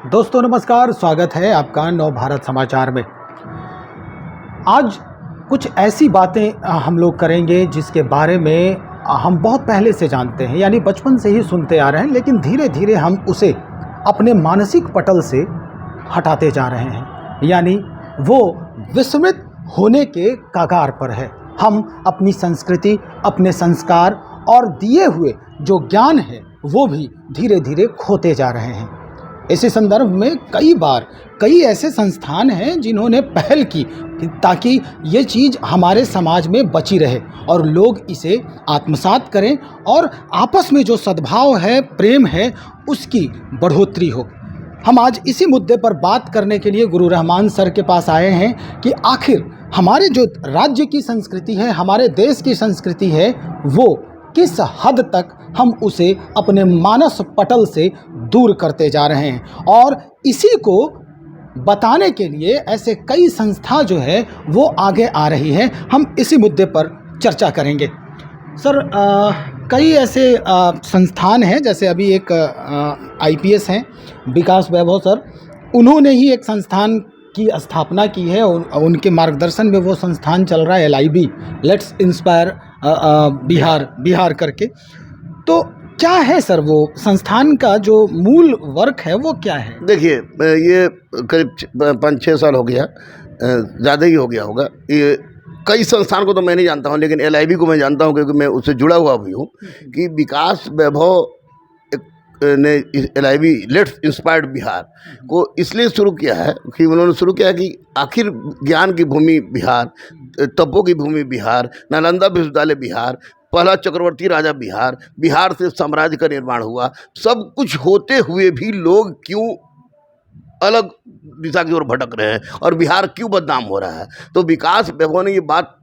दोस्तों नमस्कार, स्वागत है आपका नव भारत समाचार में। आज कुछ ऐसी बातें हम लोग करेंगे जिसके बारे में हम बहुत पहले से जानते हैं, यानी बचपन से ही सुनते आ रहे हैं, लेकिन धीरे धीरे हम उसे अपने मानसिक पटल से हटाते जा रहे हैं, यानी वो विस्मृत होने के कगार पर है। हम अपनी संस्कृति, अपने संस्कार और दिए हुए जो ज्ञान है वो भी धीरे धीरे खोते जा रहे हैं। इसी संदर्भ में कई ऐसे संस्थान हैं जिन्होंने पहल की ताकि ये चीज़ हमारे समाज में बची रहे और लोग इसे आत्मसात करें और आपस में जो सद्भाव है, प्रेम है, उसकी बढ़ोतरी हो। हम आज इसी मुद्दे पर बात करने के लिए गुरु रहमान सर के पास आए हैं कि आखिर हमारे जो राज्य की संस्कृति है, हमारे देश की संस्कृति है, वो किस हद तक हम उसे अपने मानस पटल से दूर करते जा रहे हैं। और इसी को बताने के लिए ऐसे कई संस्था जो है वो आगे आ रही है। हम इसी मुद्दे पर चर्चा करेंगे। सर, कई ऐसे संस्थान हैं, जैसे अभी एक IPS हैं विकास वैभव सर, उन्होंने ही एक संस्थान की स्थापना की है। उनके मार्गदर्शन में वो संस्थान चल रहा है, LIB, लेट्स इंस्पायर बिहार करके। तो क्या है सर वो संस्थान का जो मूल वर्क है वो क्या है? देखिए, ये करीब 5-6 साल हो गया, ज़्यादा ही हो गया होगा। ये कई संस्थान को तो मैं नहीं जानता हूँ, लेकिन LIB को मैं जानता हूँ क्योंकि मैं उससे जुड़ा हुआ भी हूँ। कि विकास वैभव ने LIB लेट्स इंस्पायर्ड बिहार को इसलिए शुरू किया है कि उन्होंने शुरू किया कि आखिर ज्ञान की भूमि बिहार, तपों की भूमि बिहार, नालंदा विश्वविद्यालय बिहार, पहला चक्रवर्ती राजा बिहार, बिहार से साम्राज्य का निर्माण हुआ। सब कुछ होते हुए भी लोग क्यों अलग दिशा की ओर भटक रहे हैं और बिहार क्यों बदनाम हो रहा है। तो विकास वैभव ने ये बात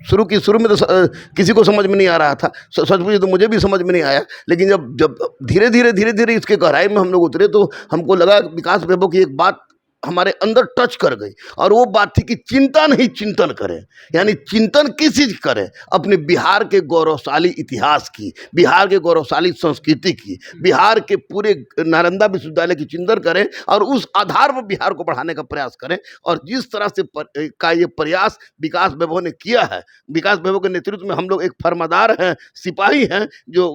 शुरू में तो किसी को समझ में नहीं आ रहा था। सच पूछे तो मुझे भी समझ में नहीं आया, लेकिन जब धीरे धीरे इसके गहराई में हम लोग उतरे तो हमको लगा विकास वैभव की एक बात हमारे अंदर टच कर गई, और वो बात थी कि चिंता नहीं चिंतन करें। यानी चिंतन किस चीज करें? अपने बिहार के गौरवशाली इतिहास की, बिहार के गौरवशाली संस्कृति की, बिहार के पूरे नालंदा विश्वविद्यालय की चिंतन करें और उस आधार पर बिहार को बढ़ाने का प्रयास करें। और जिस तरह से का ये प्रयास विकास वैभव ने किया है, विकास वैभव के नेतृत्व में हम लोग एक फर्मादार हैं, सिपाही हैं जो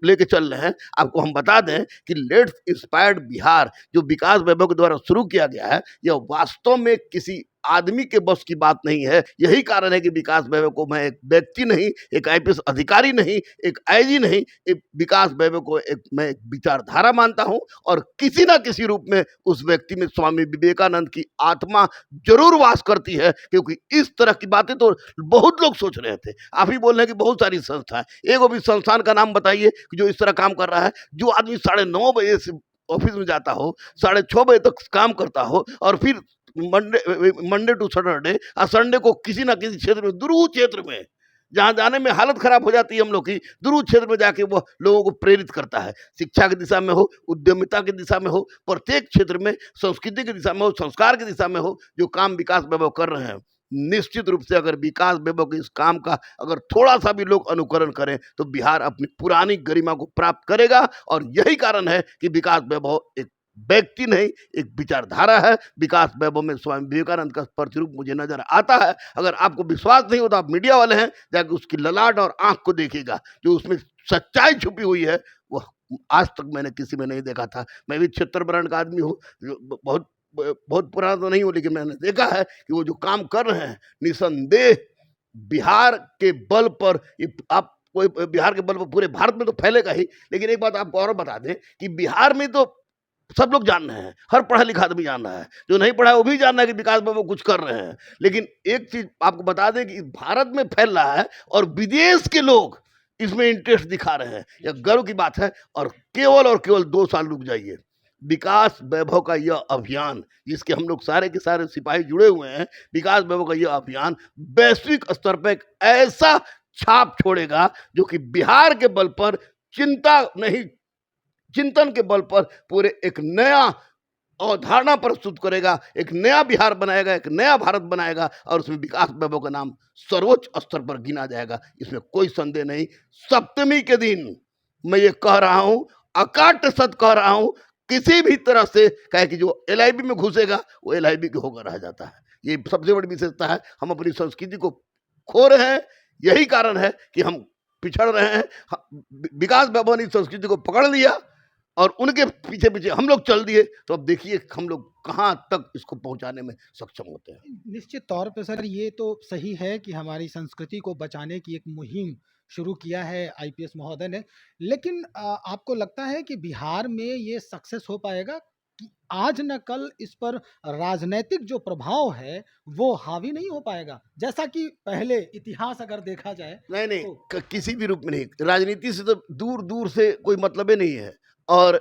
लेके चल रहे हैं। आपको हम बता दें कि लेट्स इंस्पायर्ड बिहार जो विकास वैभव के द्वारा शुरू किया गया है, यह वास्तव में किसी आदमी के बस की बात नहीं है। यही कारण है कि विकास वैभव को मैं एक व्यक्ति नहीं, एक IPS अधिकारी नहीं, एक IG नहीं, एक विकास वैभव को मैं एक विचारधारा मानता हूं। और किसी ना किसी रूप में उस व्यक्ति में स्वामी विवेकानंद की आत्मा जरूर वास करती है, क्योंकि इस तरह की बातें तो बहुत लोग सोच रहे थे। आप ही बोल रहे हैं कि बहुत सारी संस्था है, एक भी संस्थान का नाम बताइए जो इस तरह काम कर रहा है। जो आदमी 9:30 बजे से ऑफिस में जाता हो, 6:30 बजे तक काम करता हो, और फिर मंडे टू सैटरडे और संडे को किसी ना किसी क्षेत्र में, दुरूह क्षेत्र में जहाँ जाने में हालत खराब हो जाती है हम लोग की, दुरूह क्षेत्र में जाके वो लोगों को प्रेरित करता है। शिक्षा की दिशा में हो, उद्यमिता की दिशा में हो, प्रत्येक क्षेत्र में, संस्कृति की दिशा में हो, संस्कार की दिशा में हो, जो काम विकास वैभव कर रहे हैं, निश्चित रूप से अगर विकास वैभव के इस काम का अगर थोड़ा सा भी लोग अनुकरण करें तो बिहार अपनी पुरानी गरिमा को प्राप्त करेगा। और यही कारण है कि विकास वैभव एक व्यक्ति नहीं, एक विचारधारा है। विकास वैभव में स्वामी विवेकानंद का प्रतिरूप मुझे नजर आता है। अगर आपको विश्वास नहीं होता, आप मीडिया वाले हैं, जाकर उसकी ललाट और आंख को देखिएगा, जो उसमें सच्चाई छुपी हुई है वो आज तक मैंने किसी में नहीं देखा था। मैं भी 76 ब्रांड का आदमी हूँ, बहुत पुराना तो नहीं हूँ, लेकिन मैंने देखा है कि वो जो काम कर रहे हैं, निसंदेह बिहार के बल पर, आप कोई बिहार के बल पर पूरे भारत में तो फैलेगा ही। लेकिन एक बात आपको और बता दें कि बिहार में तो सब लोग जान रहे हैं, हर पढ़ा लिखा आदमी जान रहा है, जो नहीं पढ़ा है वो भी जान रहा है कि विकास में वो कुछ कर रहे हैं। लेकिन एक चीज आपको बता दें कि भारत में फैल रहा है और विदेश के लोग इसमें इंटरेस्ट दिखा रहे हैं। यह गर्व की बात है। और केवल 2 साल रुक जाइए, विकास वैभव का यह अभियान, जिसके हम लोग सारे के सारे सिपाही जुड़े हुए हैं, विकास वैभव का यह अभियान वैश्विक स्तर पर एक ऐसा छाप छोड़ेगा जो कि बिहार के बल पर, चिंता नहीं चिंतन के बल पर पूरे एक नया अवधारणा प्रस्तुत करेगा, एक नया बिहार बनाएगा, एक नया भारत बनाएगा, और उसमें विकास वैभव का नाम सर्वोच्च स्तर पर गिना जाएगा। इसमें कोई संदेह नहीं। सप्तमी के दिन मैं ये कह रहा हूं, अकाट सत कह रहा हूं, किसी भी तरह से कहे कि जो एलआईबी में घुसेगा वो एलआईबी के होकर रह जाता है। ये सबसे बड़ी विशेषता है। हम अपनी संस्कृति को खो रहे हैं, यही कारण है कि हम पिछड़ रहे हैं। विकास भवन इस संस्कृति को पकड़ लिया और उनके पीछे पीछे हम लोग चल दिए, तो अब देखिए हम लोग कहाँ तक इसको पहुंचाने में सक्षम होते हैं। निश्चित तौर पे सर ये तो सही है कि हमारी संस्कृति को बचाने की एक मुहिम शुरू किया है आईपीएस महोदय ने, लेकिन आपको लगता है कि बिहार में ये सक्सेस हो पाएगा कि आज न कल इस पर राजनैतिक जो प्रभाव है वो हावी नहीं हो पाएगा, जैसा कि पहले इतिहास अगर देखा जाए? नहीं, तो किसी भी रूप में नहीं। राजनीति से तो दूर दूर से कोई मतलब ही नहीं है। और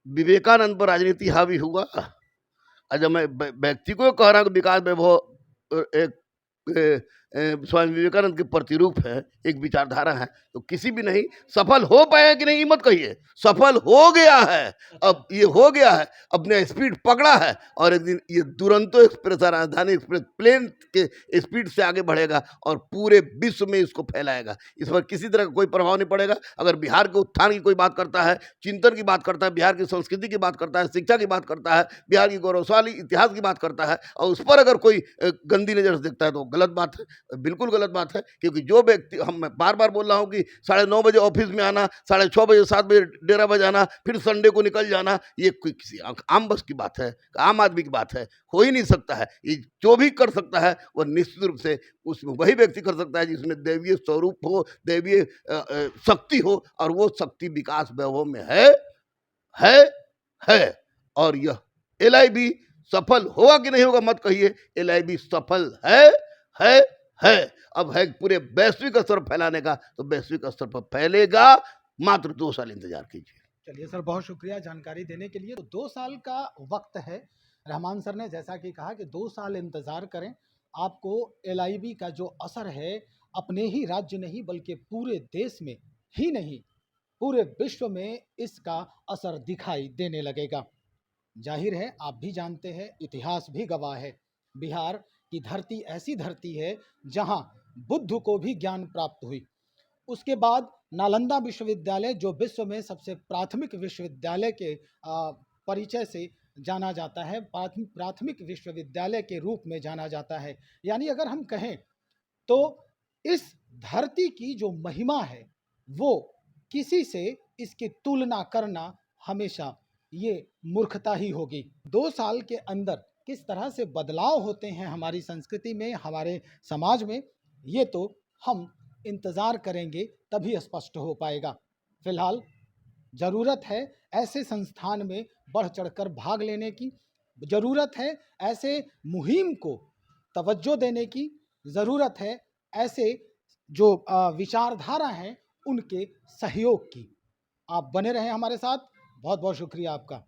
विवेकानंद पर राजनीति हावी हुआ। अच्छा, मैं व्यक्ति को कह रहा हूँ कि विकास वैभव एक स्वामी विवेकानंद के प्रतिरूप है, एक विचारधारा है, तो किसी भी नहीं सफल हो पाया कि नहीं मत कहिए, सफल हो गया है। अब ये हो गया है, अपने स्पीड पकड़ा है और एक दिन ये दुरंतो एक्सप्रेस, राजधानी एक्सप्रेस प्लेन के स्पीड से आगे बढ़ेगा और पूरे विश्व में इसको फैलाएगा। इस पर किसी तरह का कोई प्रभाव नहीं पड़ेगा। अगर बिहार के उत्थान की कोई बात करता है, चिंतन की बात करता है, बिहार की संस्कृति की बात करता है, शिक्षा की बात करता है, बिहार की गौरवशाली इतिहास की बात करता है और उस पर अगर कोई गंदी नज़र से देखता है तो गलत बात है, बिल्कुल गलत बात है। क्योंकि जो व्यक्ति, मैं बार बार बोल रहा हूँ कि 9:30 बजे ऑफिस में आना, 6:30 बजे 7 बजे डेरा बजाना, फिर संडे को निकल जाना, ये कोई किसी आम बस की बात है, आम आदमी की बात है, हो ही नहीं सकता है। ये जो भी कर सकता है वो निश्चित रूप से उसमें वही व्यक्ति कर सकता है जिसमें दैवीय स्वरूप हो, दैवीय शक्ति हो, और वो शक्ति विकास वैभव में है। और यह एलआईबी सफल होगा कि नहीं होगा मत कहिए, एलआईबी सफल है। अब है पूरे वैश्विक स्तर पर फैलाने का, तो वैश्विक स्तर पर फैलेगा। मात्र 2 साल इंतजार कीजिए। चलिए सर, बहुत शुक्रिया जानकारी देने के लिए। तो 2 साल का वक्त है। रहमान सर ने जैसा कि कहा कि 2 साल इंतजार करें, आपको एलआईबी का जो असर है अपने ही राज्य नहीं बल्कि पूरे देश में ही नहीं, पूरे विश्व में इसका असर दिखाई देने लगेगा। जाहिर है आप भी जानते हैं, इतिहास भी गवाह है, बिहार की धरती ऐसी धरती है जहां बुद्ध को भी ज्ञान प्राप्त हुई। उसके बाद नालंदा विश्वविद्यालय, जो विश्व में सबसे प्राथमिक विश्वविद्यालय के परिचय से जाना जाता है, प्राथमिक विश्वविद्यालय के रूप में जाना जाता है। यानी अगर हम कहें तो इस धरती की जो महिमा है वो किसी से इसकी तुलना करना हमेशा ये मूर्खता ही होगी। 2 साल के अंदर किस तरह से बदलाव होते हैं हमारी संस्कृति में, हमारे समाज में, ये तो हम इंतज़ार करेंगे तभी स्पष्ट हो पाएगा। फिलहाल ज़रूरत है ऐसे संस्थान में बढ़ चढ़कर भाग लेने की, ज़रूरत है ऐसे मुहिम को तवज्जो देने की, ज़रूरत है ऐसे जो विचारधारा हैं उनके सहयोग की। आप बने रहें हमारे साथ। बहुत बहुत शुक्रिया आपका।